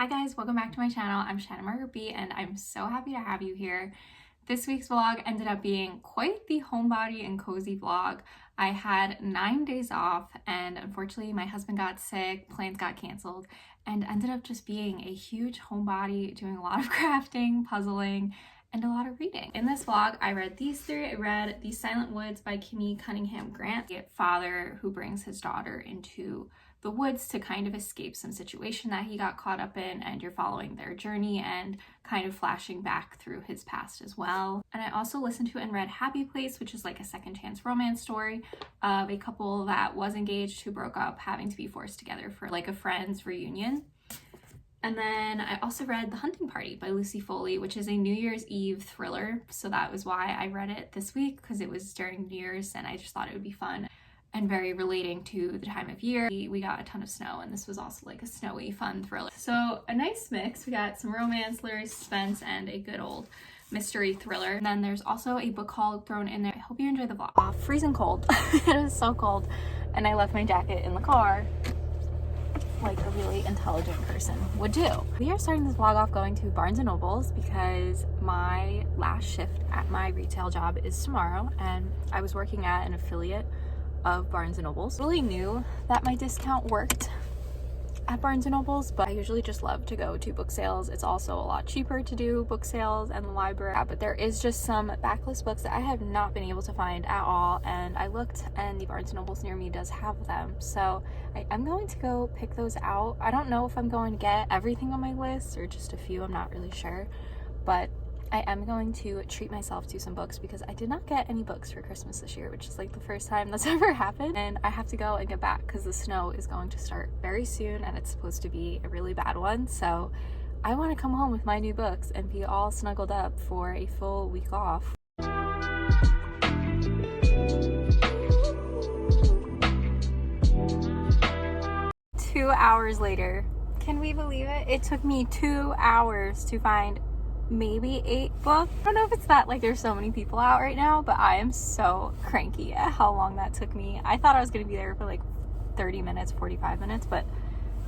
Hi guys, welcome back to my channel. I'm Shannon Margaret B and I'm so happy to have you here. This week's vlog ended up being quite the homebody and cozy vlog. I had 9 days off and unfortunately my husband got sick, plans got canceled, and ended up just being a huge homebody, doing a lot of crafting, puzzling, and a lot of reading. In this vlog, I read these three. I read The Silent Woods by Kimi, Cunningham, Grant, a father who brings his daughter into the woods to kind of escape some situation that he got caught up in, and you're following their journey and kind of flashing back through his past as well. And I also listened to and read Happy Place, which is like a second chance romance story of a couple that was engaged who broke up, having to be forced together for like a friend's reunion. And then I also read The Hunting Party by Lucy Foley, which is a New Year's Eve thriller. So that was why I read it this week, because it was during New Year's and I just thought it would be fun and very relating to the time of year. We got a ton of snow and this was also like a snowy, fun thriller. So a nice mix. We got some romance, literary suspense, and a good old mystery thriller. And then there's also a book haul thrown in there. I hope you enjoy the vlog. Freezing cold. It was so cold and I left my jacket in the car like a really intelligent person would do. We are starting this vlog off going to Barnes & Noble's because my last shift at my retail job is tomorrow, and I was working at an affiliate of Barnes & Noble's. I really knew that my discount worked at Barnes & Noble's, but I usually just love to go to book sales. It's also a lot cheaper to do book sales and the library, but there is just some backlist books that I have not been able to find at all, and I looked and the Barnes & Noble's near me does have them, so I'm going to go pick those out. I don't know if I'm going to get everything on my list or just a few, I'm not really sure, but I am going to treat myself to some books because I did not get any books for Christmas this year, which is like the first time that's ever happened. And I have to go and get back because the snow is going to start very soon and it's supposed to be a really bad one. So I want to come home with my new books and be all snuggled up for a full week off. Two hours later. Can we believe it? It took me 2 hours to find maybe 8 books. I don't know if it's that like there's so many people out right now, but I am so cranky at how long that took me. I thought I was going to be there for like 30 minutes, 45 minutes, but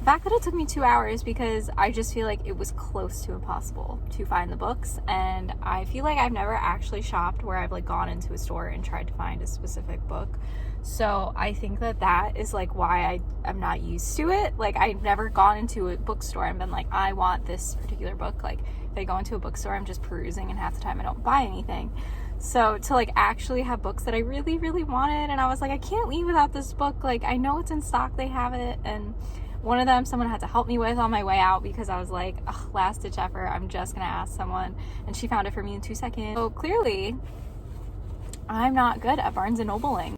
the fact that it took me 2 hours because I just feel like it was close to impossible to find the books. And I feel like I've never actually shopped where I've like gone into a store and tried to find a specific book. So I think that is like why I'm not used to it. Like I've never gone into a bookstore and been like, I want this particular book. Like if I go into a bookstore, I'm just perusing and half the time I don't buy anything. So to like actually have books that I really, really wanted, and I was like, I can't leave without this book. Like I know it's in stock, they have it. And one of them someone had to help me with on my way out because I was like, last ditch effort, I'm just gonna ask someone, and she found it for me in 2 seconds. So clearly I'm not good at Barnes & Nobling.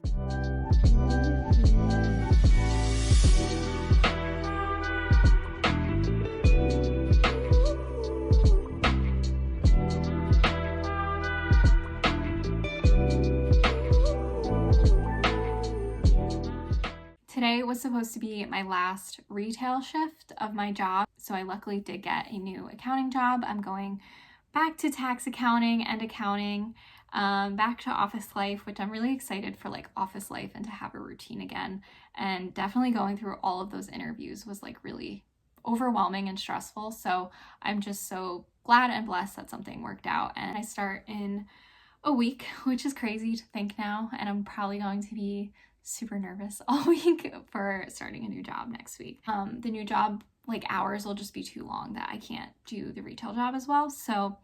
Today was supposed to be my last retail shift of my job, so I luckily did get a new accounting job. I'm going back to tax accounting and accounting, back to office life, which I'm really excited for, like office life and to have a routine again. And definitely going through all of those interviews was like really overwhelming and stressful. So I'm just so glad and blessed that something worked out. And I start in a week, which is crazy to think now. And I'm probably going to be super nervous all week for starting a new job next week. The new job, like hours will just be too long that I can't do the retail job as well. So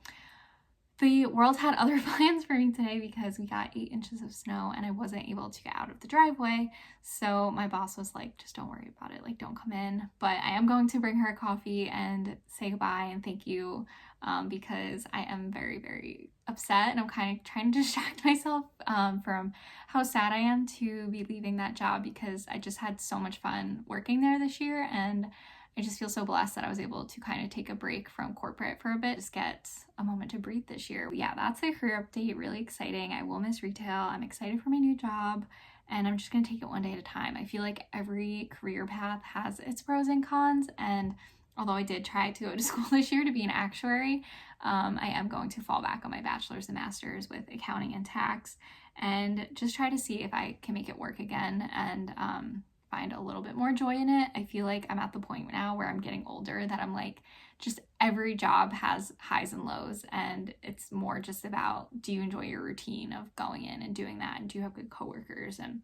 the world had other plans for me today because we got 8 inches of snow and I wasn't able to get out of the driveway. So my boss was like, just don't worry about it, like don't come in. But I am going to bring her a coffee and say goodbye and thank you, because I am very, very upset and I'm kind of trying to distract myself from how sad I am to be leaving that job, because I just had so much fun working there this year and I just feel so blessed that I was able to kind of take a break from corporate for a bit, just get a moment to breathe this year. Yeah, that's a career update, really exciting. I will miss retail. I'm excited for my new job and I'm just gonna take it one day at a time. I feel like every career path has its pros and cons, and although I did try to go to school this year to be an actuary, I am going to fall back on my bachelor's and master's with accounting and tax and just try to see if I can make it work again. And find a little bit more joy in it. I feel like I'm at the point now where I'm getting older that I'm like, just every job has highs and lows, and it's more just about, do you enjoy your routine of going in and doing that, and do you have good coworkers, and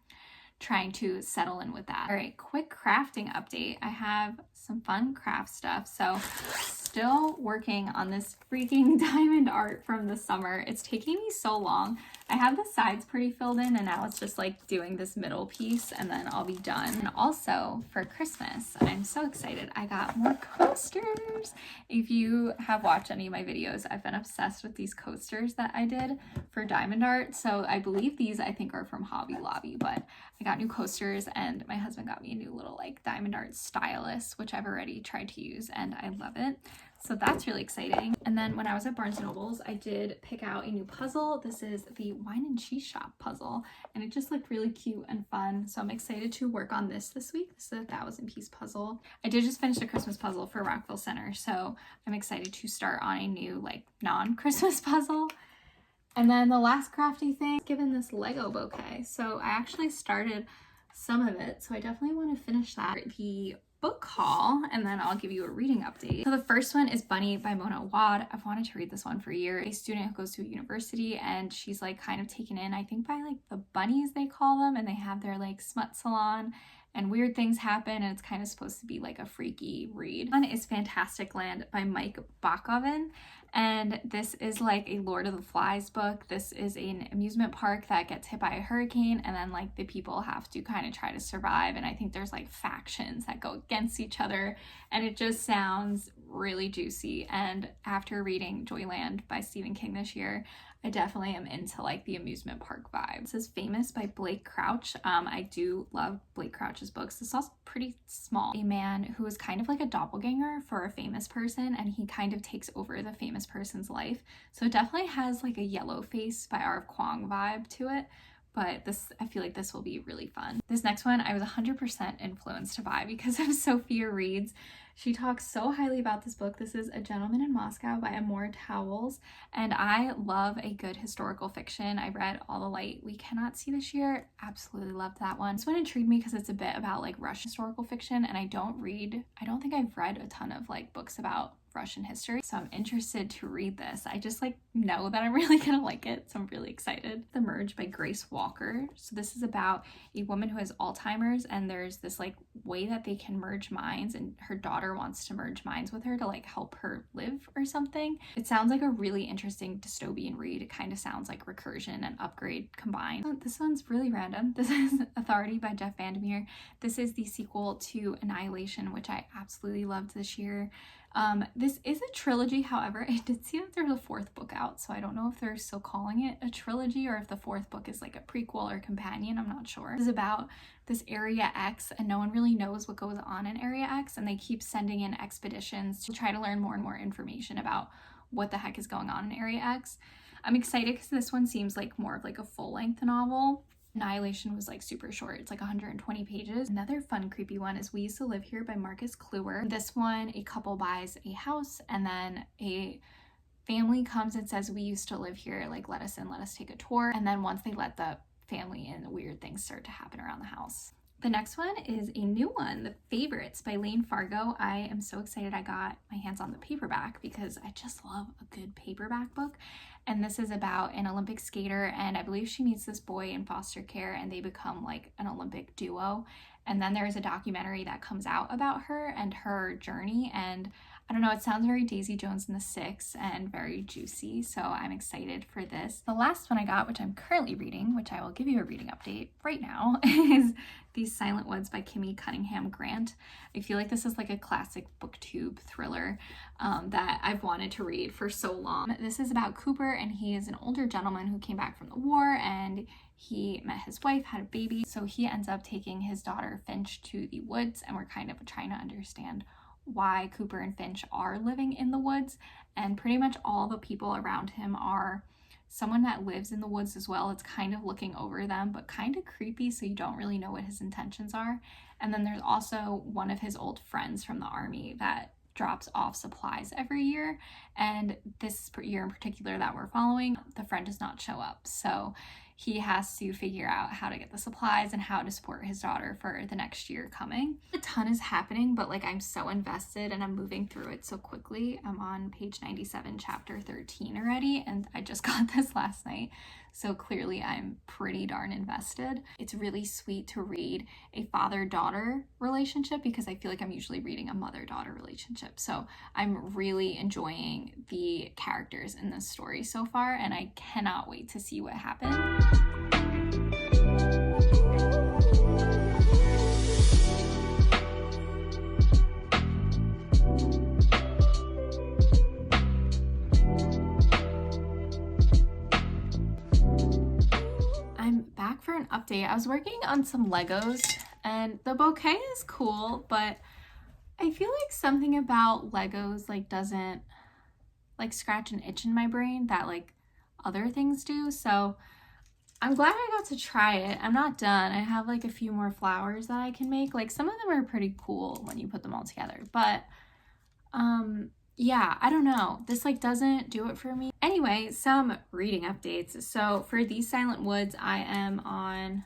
trying to settle in with that. All right, quick crafting update. I have some fun craft stuff. So still working on this freaking diamond art from the summer. It's taking me so long. I have the sides pretty filled in, and now it's just like doing this middle piece, and then I'll be done. And also for Christmas, I'm so excited. I got more coasters. If you have watched any of my videos, I've been obsessed with these coasters that I did for diamond art. So I believe these, I think, are from Hobby Lobby, but I got new coasters, and my husband got me a new little like diamond art stylus, which I've already tried to use, and I love it. So that's really exciting. And then when I was at Barnes & Noble's, I did pick out a new puzzle. This is the Wine and Cheese Shop puzzle, and it just looked really cute and fun. So I'm excited to work on this week. This is a 1,000-piece puzzle. I did just finish a Christmas puzzle for Rockville Center, so I'm excited to start on a new like non-Christmas puzzle. And then the last crafty thing, given this Lego bouquet. So I actually started some of it, so I definitely want to finish that. The book haul, and then I'll give you a reading update. So the first one is Bunny by Mona Awad. I've wanted to read this one for years. A student who goes to a university, and she's like kind of taken in, I think, by like the bunnies, they call them, and they have their like smut salon, and weird things happen, and it's kind of supposed to be like a freaky read. One is Fantastic Land by Mike Bakoven, and this is like a Lord of the Flies book. This is an amusement park that gets hit by a hurricane, and then like the people have to kind of try to survive, and I think there's like factions that go against each other, and it just sounds really juicy. And after reading Joyland by Stephen King this year, I definitely am into like the amusement park vibe. This is Famous by Blake Crouch. I do love Blake Crouch's books. This is also pretty small. A man who is kind of like a doppelganger for a famous person, and he kind of takes over the famous person's life. So it definitely has like a Yellow Face by R.F. Kuang vibe to it. But this, I feel like this will be really fun. This next one, I was 100% influenced to buy because of Sophia Reed's. She talks so highly about this book. This is A Gentleman in Moscow by Amor Towles, and I love a good historical fiction. I read All the Light We Cannot See this year. Absolutely loved that one. This one intrigued me because it's a bit about like Russian historical fiction, and I don't think I've read a ton of like books about Russian history, so I'm interested to read this. I just like know that I'm really gonna like it, so I'm really excited. The Merge by Grace Walker. So this is about a woman who has Alzheimer's, and there's this like way that they can merge minds, and her daughter wants to merge minds with her to like help her live or something. It sounds like a really interesting dystopian read. It kind of sounds like Recursion and Upgrade combined. Oh, this one's really random. This is Authority by Jeff Vandermeer. This is the sequel to Annihilation, which I absolutely loved this year. This is a trilogy, however, I did see that there's a fourth book out, so I don't know if they're still calling it a trilogy or if the fourth book is like a prequel or companion. I'm not sure. This is about this Area X, and no one really knows what goes on in Area X, and they keep sending in expeditions to try to learn more and more information about what the heck is going on in Area X. I'm excited because this one seems like more of like a full-length novel. Annihilation was like super short. It's like 120 pages. Another fun, creepy one is We Used to Live Here by Marcus Kluwer. This one, a couple buys a house, and then a family comes and says, we used to live here, like let us in, let us take a tour. And then once they let the family in, weird things start to happen around the house. The next one is a new one, The Favorites by Lane Fargo. I am so excited I got my hands on the paperback because I just love a good paperback book. And this is about an Olympic skater, and I believe she meets this boy in foster care, and they become like an Olympic duo. And then there's a documentary that comes out about her and her journey, and I don't know, it sounds very Daisy Jones and the Six and very juicy, so I'm excited for this. The last one I got, which I'm currently reading, which I will give you a reading update right now, is These Silent Woods by Kimi Cunningham Grant. I feel like this is like a classic booktube thriller that I've wanted to read for so long. This is about Cooper, and he is an older gentleman who came back from the war, and he met his wife, had a baby, so he ends up taking his daughter Finch to the woods, and we're kind of trying to understand why Cooper and Finch are living in the woods, and pretty much all the people around him are someone that lives in the woods as well. It's kind of looking over them, but kind of creepy, so you don't really know what his intentions are. And then there's also one of his old friends from the army that drops off supplies every year, and this year in particular that we're following, the friend does not show up. So he has to figure out how to get the supplies and how to support his daughter for the next year coming. A ton is happening, but like I'm so invested and I'm moving through it so quickly. I'm on page 97, chapter 13 already, and I just got this last night. So clearly I'm pretty darn invested. It's really sweet to read a father-daughter relationship because I feel like I'm usually reading a mother-daughter relationship. So I'm really enjoying the characters in this story so far, and I cannot wait to see what happens. I'm back for an update. I was working on some Legos and the bouquet is cool, but I feel like something about Legos like doesn't like scratch an itch in my brain that like other things do. So I'm glad I got to try it. I'm not done. I have like a few more flowers that I can make. Like some of them are pretty cool when you put them all together, but yeah, I don't know. This like doesn't do it for me. Anyway, some reading updates. So for These Silent Woods, I am on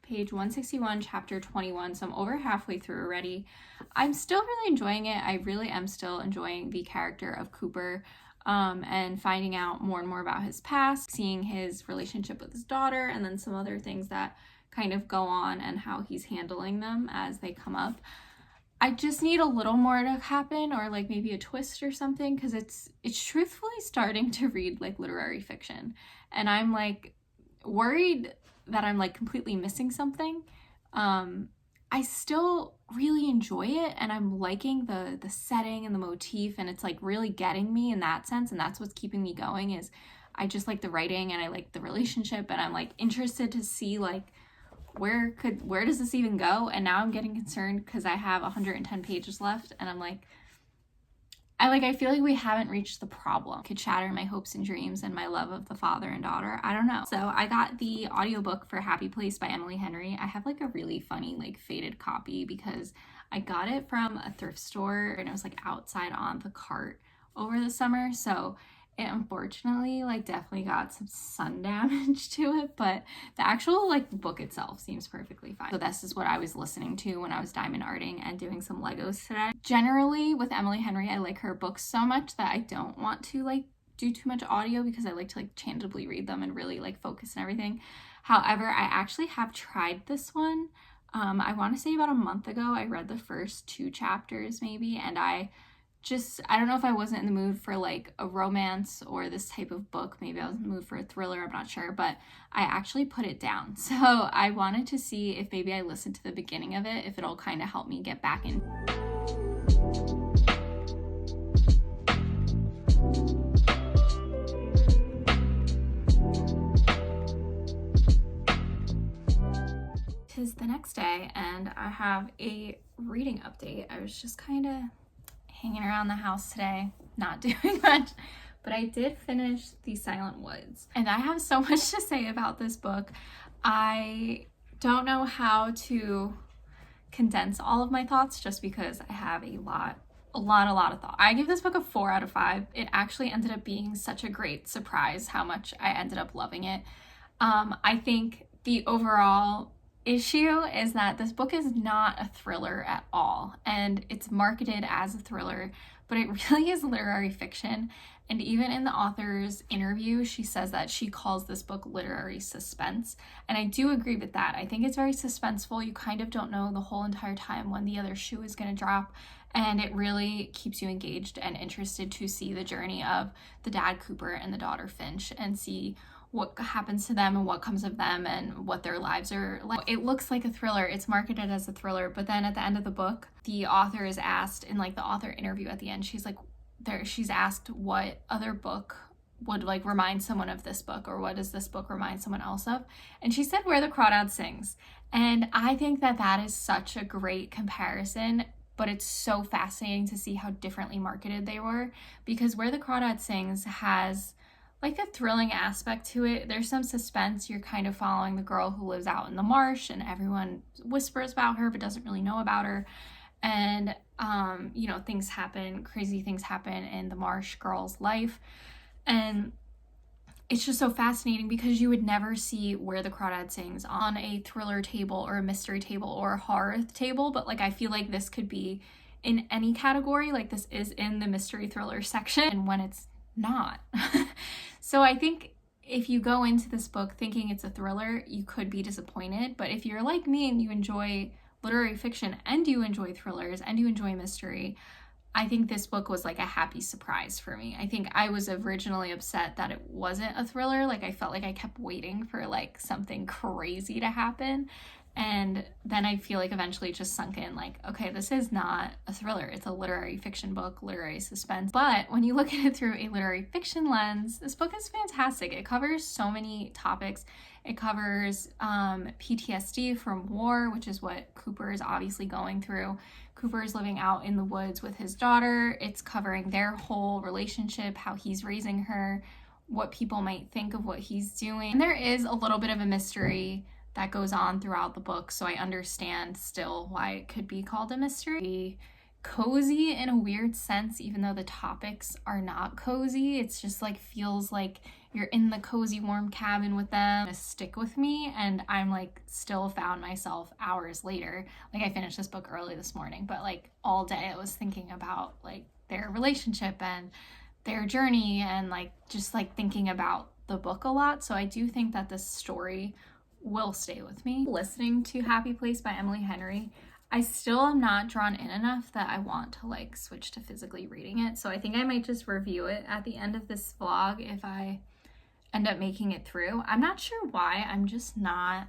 page 161, chapter 21. So I'm over halfway through already. I'm still really enjoying it. I really am still enjoying the character of Cooper, and finding out more and more about his past, seeing his relationship with his daughter, and then some other things that kind of go on and how he's handling them as they come up. I just need a little more to happen, or like maybe a twist or something, because it's truthfully starting to read like literary fiction, and I'm like worried that I'm like completely missing something. I still really enjoy it, and I'm liking the setting and the motif, and it's like really getting me in that sense, and that's what's keeping me going. Is I just like the writing and I like the relationship, and I'm like interested to see like where does this even go? And now I'm getting concerned because I have 110 pages left, and I'm like, I feel like we haven't reached the problem. Could shatter my hopes and dreams and my love of the father and daughter. I don't know. So I got the audiobook for Happy Place by Emily Henry. I have like a really funny like faded copy because I got it from a thrift store and it was like outside on the cart over the summer. So it unfortunately like definitely got some sun damage to it, but the actual like book itself seems perfectly fine. So this is what I was listening to when I was diamond arting and doing some Legos today. Generally with Emily Henry, I like her books so much that I don't want to like do too much audio because I like to like tangibly read them and really like focus and everything. However, I actually have tried this one. I want to say about a month ago, I read the first 2 chapters maybe, and I don't know if I wasn't in the mood for like a romance or this type of book. Maybe I was in the mood for a thriller, I'm not sure, but I actually put it down. So I wanted to see if maybe I listened to the beginning of it, if it'll kind of help me get back in. Tis the next day and I have a reading update. I was just kind of hanging around the house today, not doing much, but I did finish These Silent Woods, and I have so much to say about this book. I don't know how to condense all of my thoughts just because I have a lot of thought. I give this book a 4 out of 5. It actually ended up being such a great surprise how much I ended up loving it. I think the overall issue is that this book is not a thriller at all, and it's marketed as a thriller, but it really is literary fiction. And even in the author's interview, she says that she calls this book literary suspense, and I do agree with that. I think it's very suspenseful. You kind of don't know the whole entire time when the other shoe is going to drop, and it really keeps you engaged and interested to see the journey of the dad Cooper and the daughter Finch, and see what happens to them and what comes of them and what their lives are like. It looks like a thriller, it's marketed as a thriller, but then at the end of the book, the author is asked in like the author interview at the end, she's asked what other book would like remind someone of this book, or what does this book remind someone else of? And she said Where the Crawdad Sings. And I think that that is such a great comparison, but it's so fascinating to see how differently marketed they were, because Where the Crawdad Sings has like a thrilling aspect to it. There's some suspense. You're kind of following the girl who lives out in the marsh, and everyone whispers about her but doesn't really know about her. And you know, things happen, crazy things happen in the marsh girl's life. And it's just so fascinating because you would never see Where the Crawdad Sings on a thriller table or a mystery table or a horror table, but like I feel like this could be in any category. Like this is in the mystery thriller section, and when it's not. So I think if you go into this book thinking it's a thriller, you could be disappointed. But if you're like me and you enjoy literary fiction and you enjoy thrillers and you enjoy mystery, I think this book was like a happy surprise for me. I think I was originally upset that it wasn't a thriller. Like I felt like I kept waiting for like something crazy to happen. And then I feel like eventually it just sunk in like, okay, this is not a thriller. It's a literary fiction book, literary suspense. But when you look at it through a literary fiction lens, this book is fantastic. It covers so many topics. It covers PTSD from war, which is what Cooper is obviously going through. Cooper is living out in the woods with his daughter. It's covering their whole relationship, how he's raising her, what people might think of what he's doing. And there is a little bit of a mystery that goes on throughout the book, so I understand still why it could be called a mystery. Cozy in a weird sense, even though the topics are not cozy. It's just like feels like you're in the cozy warm cabin with them. Stick with me, and I'm like still found myself hours later. Like I finished this book early this morning, but like all day I was thinking about like their relationship and their journey, and like just like thinking about the book a lot. So I do think that this story will stay with me. Listening to Happy Place by Emily Henry, I still am not drawn in enough that I want to like switch to physically reading it. So I think I might just review it at the end of this vlog if I end up making it through. I'm not sure why. I'm just not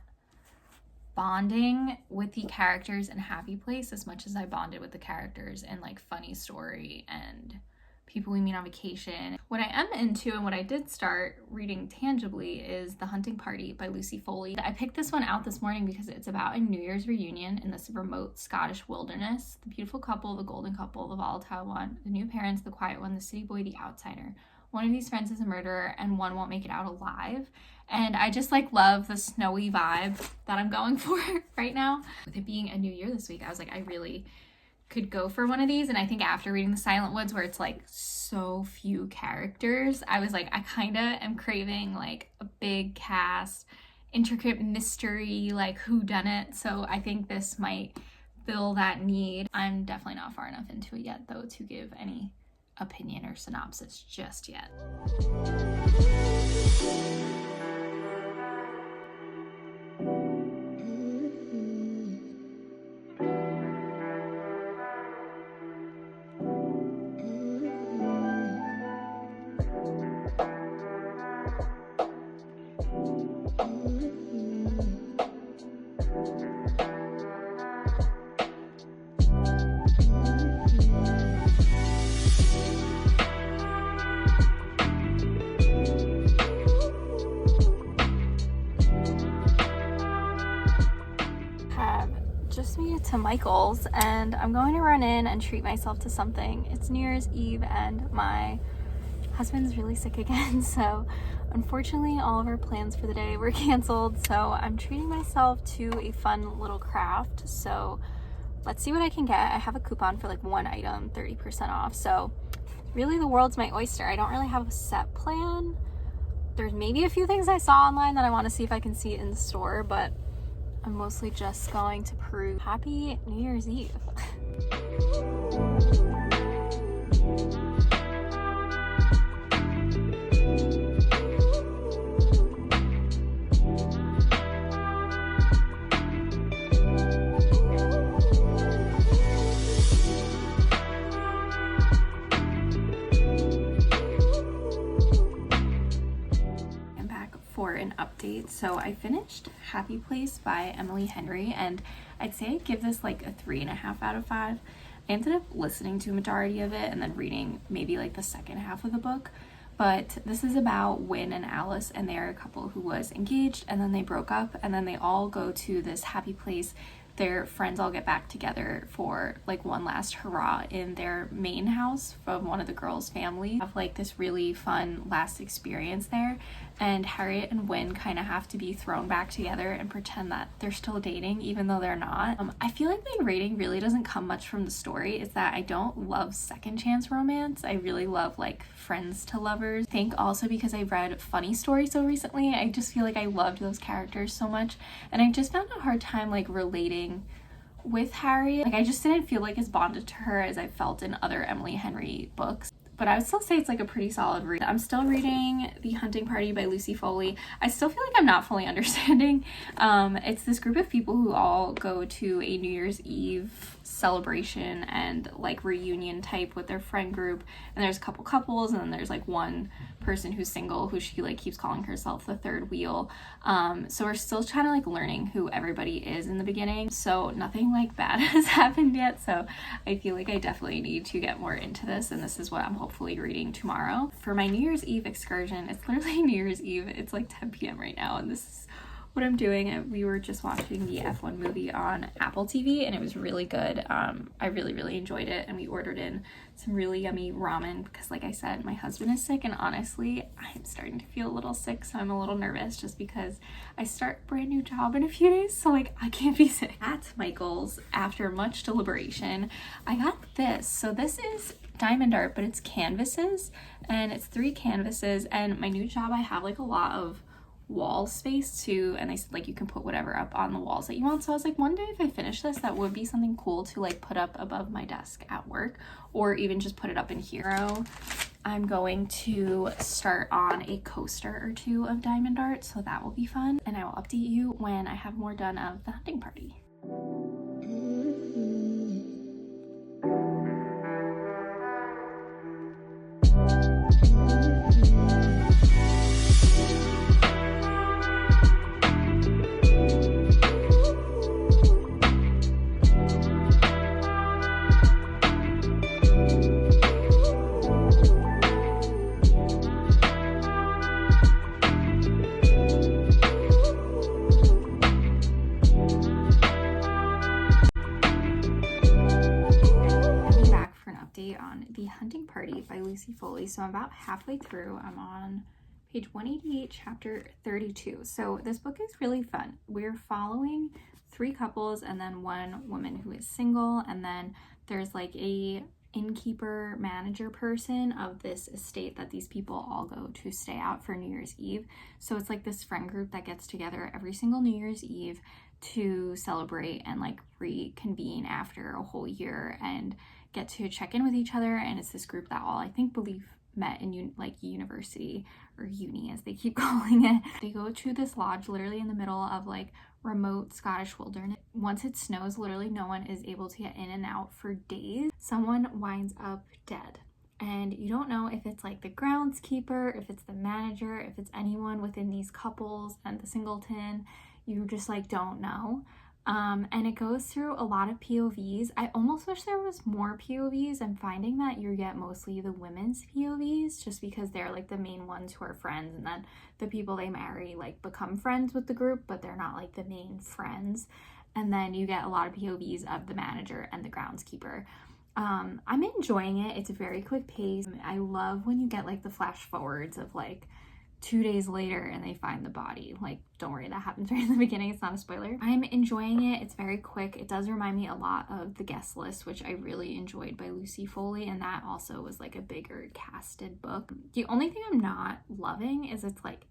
bonding with the characters in Happy Place as much as I bonded with the characters in like Funny Story and People We Meet on Vacation. What I am into and what I did start reading tangibly is The Hunting Party by Lucy Foley. I picked this one out this morning because it's about a New Year's reunion in this remote Scottish wilderness. The beautiful couple, the golden couple, the volatile one, the new parents, the quiet one, the city boy, the outsider. One of these friends is a murderer and one won't make it out alive. And I just like love the snowy vibe that I'm going for right now. With it being a new year this week, I was like, I really could go for one of these. And I think after reading The Silent Woods, where it's like so few characters, I was like, I kind of am craving like a big cast, intricate mystery, like whodunit. So I think this might fill that need. I'm definitely not far enough into it yet though to give any opinion or synopsis just yet. Just made it to Michael's and I'm going to run in and treat myself to something. It's New Year's Eve and my husband's really sick again, so unfortunately all of our plans for the day were canceled, so I'm treating myself to a fun little craft. So let's see what I can get. I have a coupon for like one item 30% off, so really the world's my oyster. I don't really have a set plan. There's maybe a few things I saw online that I want to see if I can see in the store, but I'm mostly just going to peruse. Happy New Year's Eve. For an update. So I finished Happy Place by Emily Henry, and I'd say I give this like a 3.5 out of 5. I ended up listening to a majority of it and then reading maybe like the second half of the book. But this is about Wynn and Alice, and they're a couple who was engaged and then they broke up, and then they all go to this happy place their friends all get back together for like one last hurrah in their main house from one of the girls' family. Have like this really fun last experience there, and Harriet and Wynne kind of have to be thrown back together and pretend that they're still dating even though they're not. I feel like my rating really doesn't come much from the story. It's that I don't love second chance romance. I really love like friends to lovers. I think also because I read Funny Story so recently, I just feel like I loved those characters so much, and I just found a hard time like relating with Harriet. Like I just didn't feel like as bonded to her as I felt in other Emily Henry books. But I would still say it's like a pretty solid read. I'm still reading The Hunting Party by Lucy Foley. I still feel like I'm not fully understanding. It's this group of people who all go to a New Year's Eve celebration and like reunion type with their friend group, and there's a couple couples, and then there's like one person who's single who she like keeps calling herself the third wheel. So we're still trying to like learning who everybody is in the beginning, so nothing like bad has happened yet, so I feel like I definitely need to get more into this, and this is what I'm hopefully reading tomorrow. For my New Year's Eve excursion, it's literally New Year's Eve, it's like 10 p.m. right now, and this is what I'm doing. We were just watching the F1 movie on Apple TV, and it was really good. I really enjoyed it, and we ordered in some really yummy ramen because, like I said, my husband is sick, and honestly I'm starting to feel a little sick, so I'm a little nervous just because I start a brand new job in a few days, so like I can't be sick. At Michael's, after much deliberation, I got this. So this is diamond art, but it's canvases, and it's 3 canvases, and my new job I have like a lot of wall space too, and they said like you can put whatever up on the walls that you want, so I was like, one day if I finish this, that would be something cool to like put up above my desk at work, or even just put it up in here. I'm going to start on a coaster or 2 of diamond art, so that will be fun, and I will update you when I have more done of The Hunting Party. On The Hunting Party by Lucy Foley. So I'm about halfway through. I'm on page 188, chapter 32. So this book is really fun. We're following 3 couples and then 1 woman who is single, and then there's like a innkeeper manager person of this estate that these people all go to stay out for New Year's Eve. So it's like this friend group that gets together every single New Year's Eve to celebrate and like reconvene after a whole year and get to check in with each other. And it's this group that all I think met in like university or uni as they keep calling it. They go to this lodge literally in the middle of like remote Scottish wilderness. Once it snows, literally no one is able to get in and out for days. Someone winds up dead, and you don't know if it's like the groundskeeper, if it's the manager, if it's anyone within these couples and the singleton. You just like don't know. And it goes through a lot of POVs. I almost wish there was more POVs. I'm finding that you get mostly the women's POVs just because they're like the main ones who are friends, and then the people they marry like become friends with the group, but they're not like the main friends. And then you get a lot of POVs of the manager and the groundskeeper. I'm enjoying it. It's a very quick pace. I love when you get like the flash forwards of like 2 days later and they find the body. Like, don't worry, that happens right in the beginning. It's not a spoiler. I'm enjoying it. It's very quick. It does remind me a lot of The Guest List, which I really enjoyed by Lucy Foley, and that also was like a bigger casted book. The only thing I'm not loving is it's like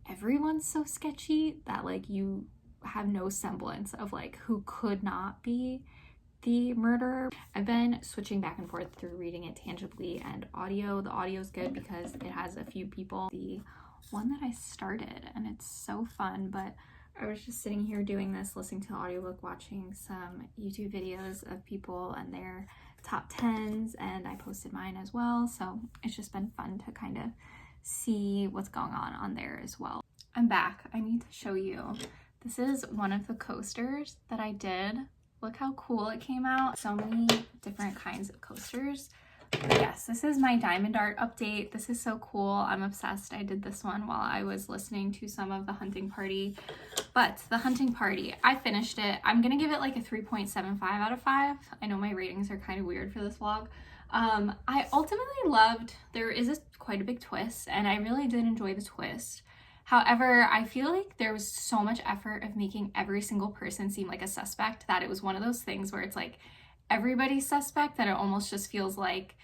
everyone's so sketchy that like you have no semblance of like who could not be the murderer. I've been switching back and forth through reading it tangibly and audio. The audio is good because it has a few people. The one that I started, and it's so fun, but I was just sitting here doing this, listening to the audiobook, watching some YouTube videos of people and their top 10s, and I posted mine as well, so it's just been fun to kind of see what's going on there as well. I'm back. I need to show you. This is one of the coasters that I did. Look how cool it came out. So many different kinds of coasters. But yes, this is my diamond art update. This is so cool. I'm obsessed. I did this one while I was listening to some of the Hunting Party But The Hunting Party, I finished it. I'm gonna give it like a 3.75 out of 5. I know my ratings are kind of weird for this vlog. I ultimately loved, there is quite a big twist, and I really did enjoy the twist. However, I feel like there was so much effort of making every single person seem like a suspect that it was one of those things where it's like everybody's suspect, that it almost just feels like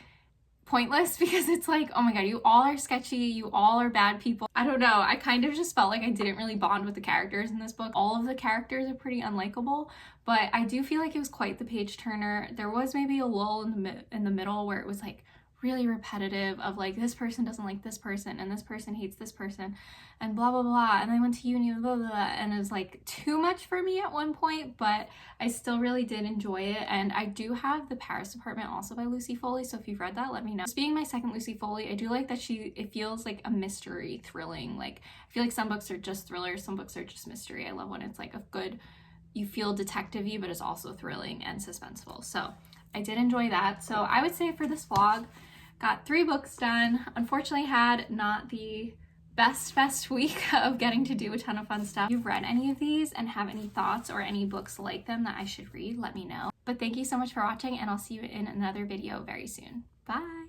pointless, because it's like, oh my god, you all are sketchy, you all are bad people. I don't know, I kind of just felt like I didn't really bond with the characters in this book. All of the characters are pretty unlikable, but I do feel like it was quite the page turner. There was maybe a lull in the middle where it was like really repetitive of like, this person doesn't like this person and this person hates this person and blah blah blah, and I went to uni, blah blah blah, and it was like too much for me at one point, but I still really did enjoy it. And I do have The Paris Apartment also by Lucy Foley, so if you've read that, let me know. This being my second Lucy Foley, I do like that it feels like a mystery thrilling. Like, I feel like some books are just thrillers, some books are just mystery. I love when it's like a good, you feel detective-y, but it's also thrilling and suspenseful. So I did enjoy that. So I would say for this vlog, got 3 books done. Unfortunately had not the best week of getting to do a ton of fun stuff. If you've read any of these and have any thoughts or any books like them that I should read, let me know. But thank you so much for watching, and I'll see you in another video very soon. Bye!